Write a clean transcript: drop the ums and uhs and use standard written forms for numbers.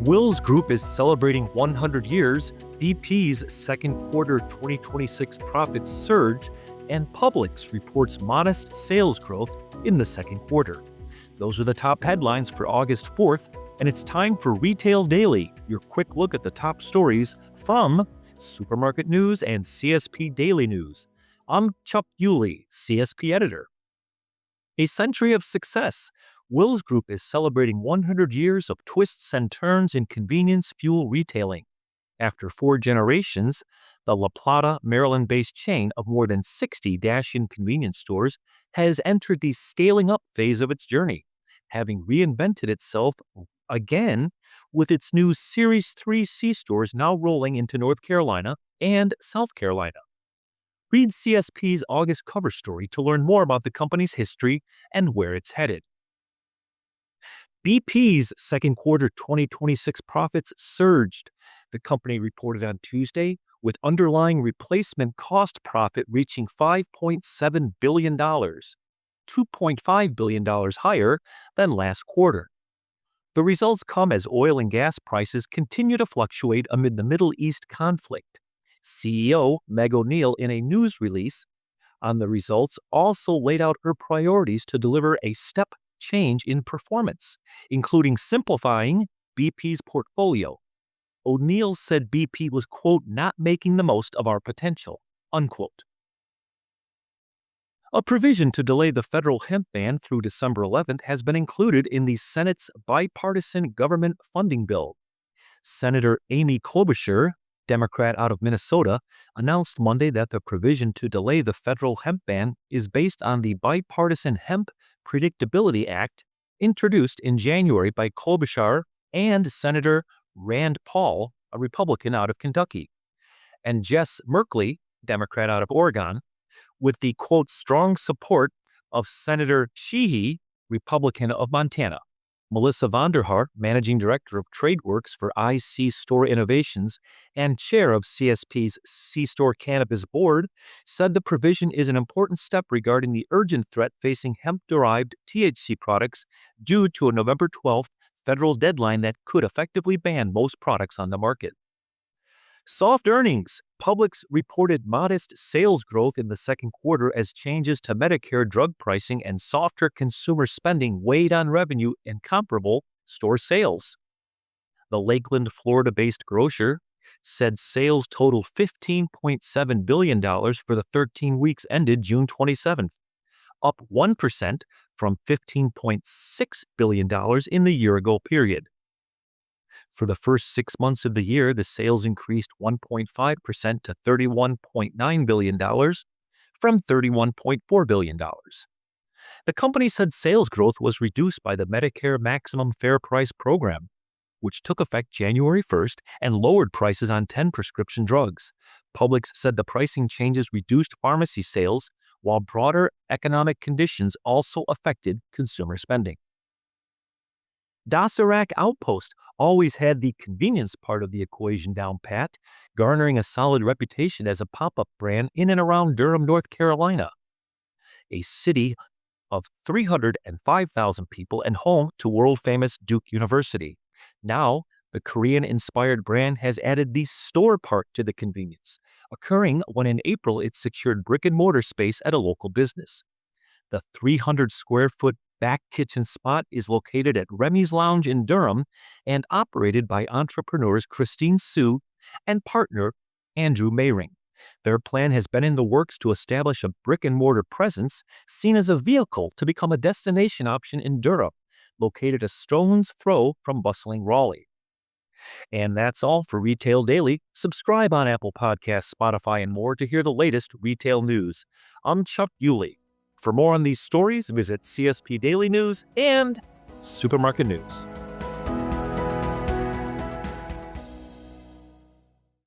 Wills Group is celebrating 100 years, BP's second quarter 2026 profits surge, and Publix reports modest sales growth in the second quarter. Those are the top headlines for August 4th, and it's time for Retail Daily, your quick look at the top stories from Supermarket News and CSP Daily News. I'm Chuck Yulee, CSP editor. A century of success. Wills Group is celebrating 100 years of twists and turns in convenience fuel retailing. After 4 generations, the La Plata, Maryland-based chain of more than 60 dash-in convenience stores has entered the scaling-up phase of its journey, having reinvented itself again with its new Series 3 C-stores now rolling into North Carolina and South Carolina. Read CSP's August cover story to learn more about the company's history and where it's headed. BP's second quarter 2026 profits surged, the company reported on Tuesday, with underlying replacement cost profit reaching $5.7 billion, $2.5 billion higher than last quarter. The results come as oil and gas prices continue to fluctuate amid the Middle East conflict. CEO Meg O'Neill, in a news release on the results, also laid out her priorities to deliver a step change in performance, including simplifying BP's portfolio. O'Neill said BP was, quote, not making the most of our potential, unquote. A provision to delay the federal hemp ban through December 11th has been included in the Senate's bipartisan government funding bill. Senator Amy Klobuchar, Democrat out of Minnesota, announced Monday that the provision to delay the federal hemp ban is based on the Bipartisan Hemp Predictability Act introduced in January by Klobuchar and Senator Rand Paul, a Republican out of Kentucky, and Jess Merkley, Democrat out of Oregon, with the, quote, strong support of Senator Sheehy, Republican of Montana. Melissa Vonderhaar, Managing Director of TradeWorks for IC Store Innovations and Chair of CSP's C-Store Cannabis Board, said the provision is an important step regarding the urgent threat facing hemp-derived THC products due to a November 12th federal deadline that could effectively ban most products on the market. Soft earnings. Publix reported modest sales growth in the second quarter as changes to Medicare drug pricing and softer consumer spending weighed on revenue and comparable store sales. The Lakeland, Florida-based grocer said sales totaled $15.7 billion for the 13 weeks ended June 27th, up 1% from $15.6 billion in the year-ago period. For the first 6 months of the year, the sales increased 1.5% to $31.9 billion from $31.4 billion. The company said sales growth was reduced by the Medicare Maximum Fair Price program, which took effect January 1st and lowered prices on 10 prescription drugs. Publix said the pricing changes reduced pharmacy sales, while broader economic conditions also affected consumer spending. Docerac Outpost always had the convenience part of the equation down pat, garnering a solid reputation as a pop-up brand in and around Durham, North Carolina, a city of 305,000 people and home to world-famous Duke University. Now, the Korean-inspired brand has added the store part to the convenience, occurring when in April it secured brick-and-mortar space at a local business. The 300-square-foot back kitchen spot is located at Remy's Lounge in Durham and operated by entrepreneurs Christine Sue and partner Andrew Mayring. Their plan has been in the works to establish a brick-and-mortar presence seen as a vehicle to become a destination option in Durham, located a stone's throw from bustling Raleigh. And that's all for Retail Daily. Subscribe on Apple Podcasts, Spotify, and more to hear the latest retail news. I'm Chuck Yulee. For more on these stories, visit CSP Daily News and Supermarket News.